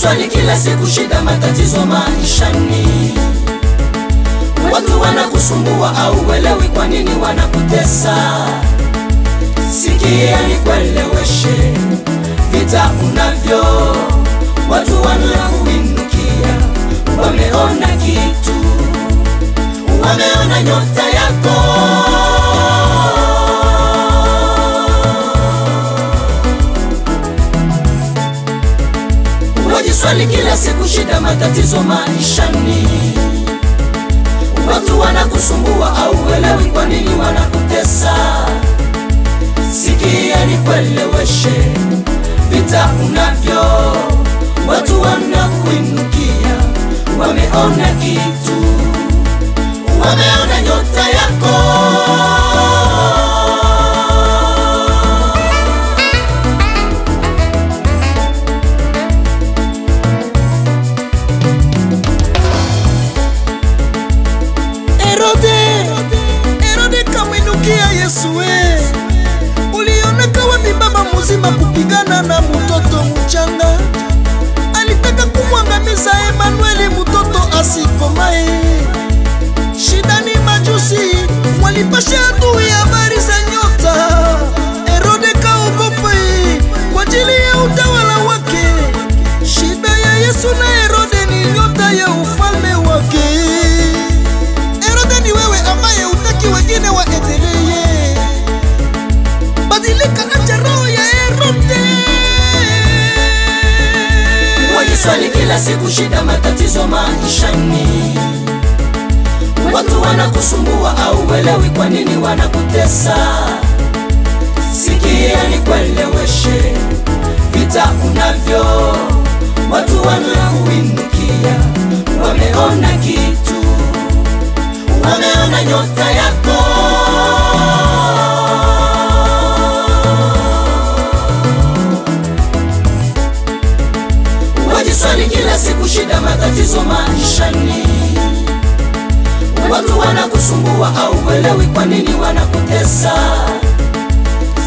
Wajiswali kila siku shida matatizo maishani. Watu wanakusumbua au uelewi kwa nini wanakutesa. Sikia nikueleweshe vita unavyo. Watu wanakuinukia, wameona kitu, wameona nyota yako. Wajiswali kila siku shida matatizo maishani. Watu wanakusumbua au uelewi kwa nini wanakutesa. Sikia nikueleweshe vita unavyo. Watu wanakuinukia, wameona kitu, wameona nyota yako. Herode kamwinukia Yesu. Uliona wapi baba mzima kupigana na mtoto mchanga? Alitaka kumwangamiza Emanueli, mtoto asikomae. Shida ni majusi walipasha adui habari za nyota. Herode kaogopa kwa ajili ya utawala wake. Shida ya Yesu na Herode ni nyota ya ufalme wake. Herode ni wewe ambaye utaki wengine waendelee. Badilika, acha roho ya Herode. Wajiswali kila siku shida matatizo maishani. Watu wanakusumbua au uelewi kwa nini wanakutesa. Sikia nikueleweshe vita unavyo. Watu wanakuinukia, wameona kitu, wameona nyota yako. Wajiswali kila siku shida matatizo maishani. Watu wanakusumbua au uelewi kwa nini wanakutesa.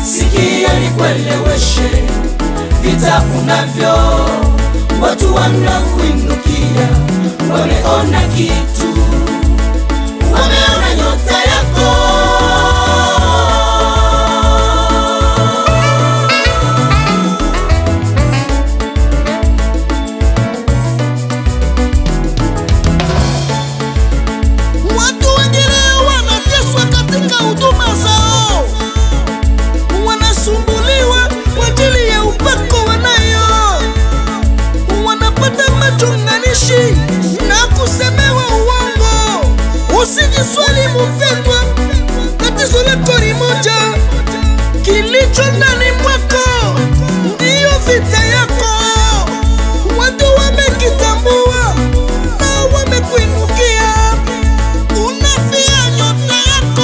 Sikia nikueleweshe vita unavyo. Watu wanakuinukia, wameona kitu, wameona nyota yako. Watu wengine wanateswa katika huduma zao, wanasumbuliwa kwa ajili ya upako wanayo. Wanapata machonganishi na kusemewa uongo. Usijiswali mpendwa, tatizo lako ni moja. Kilicho ndani mwako ndiyo vita yako. Watu wamekitambua na wamekuinukia, unafia nyota yako.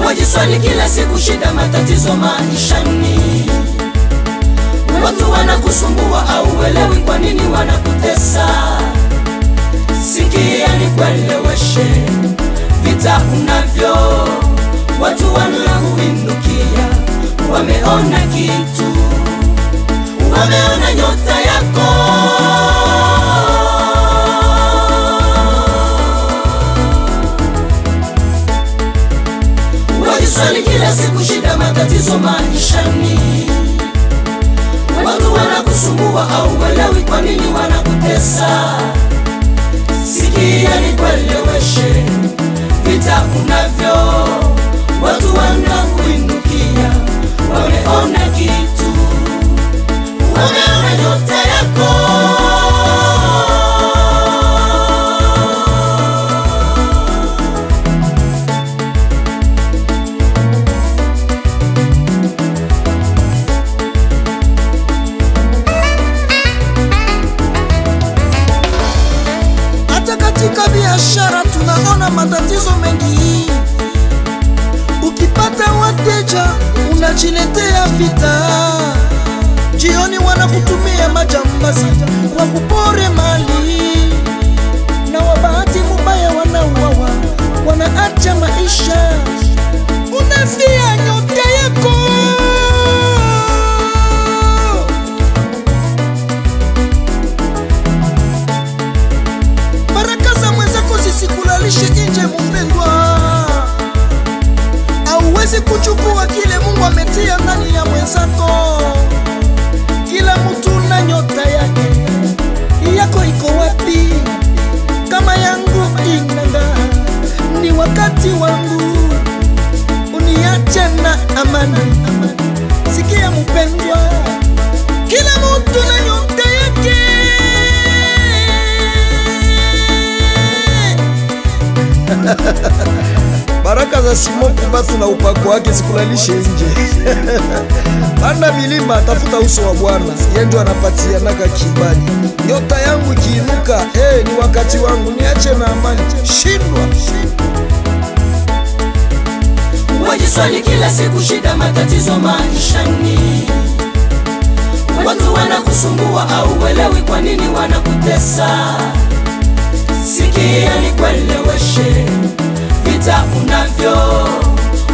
Wajiswali kila siku shida matatizo maishani. Watu wanakusumbua au uelewi kwa nini wanakutesa. Sikia nikueleweshe vita unavyo. Watu wanakuinukia, wameona kitu, wameona nyota yako. Wajiswali kila siku shida matatizo maishani. Watu wanakusumbua au uelewi kwa nini wanakutesa. Sikia nikueleweshe vita unavyo. Watu wanakuinukia, wameona kitu, wameona nyota yako. Katika biashara tunaona matatizo mengi. Ukipata wateja unajiletea vita. Jioni wanakutumia majambazi wakupore mali, na wabahati mubaya wanauawa, wanaacha maisha. kuchukua kile Mungu ametia ndani ya mwenzako. Kila mtu na nyota yake. Yako iko wapi? Kama yangu inanga, ni wakati wangu, uniache na amani. Sikia mpendwa, kila mtu na nyota yake. Baraka za Simon Kubatu na upako wake sikulalishe nje. Panda milima, tafuta uso wa Bwana, yeye ndio anapatianaka kibali. Nyota yangu ikiinuka, ni wakati wangu, niache na amani. Shindwa wajiswali kila siku, shida matatizo maishani. Watu wanakusumbua au uelewi kwa nini wanakutesa. Sikia nikueleweshe, vita unavyo,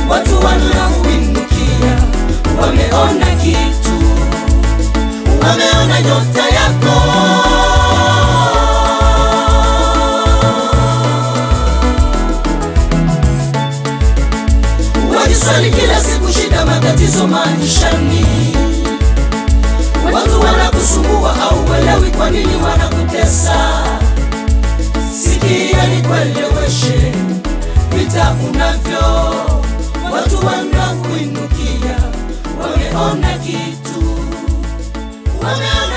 watu wanakuinukia. Wameona kitu, wameona nyota yako. Wajiswali kila siku, shida matatizo maishani. Watu wanakusumbua au uelewi kwa nini wanakutesa. Sikia nikueleweshe, vita unavyo, watu wanakuinukia. Wameona kitu, wameona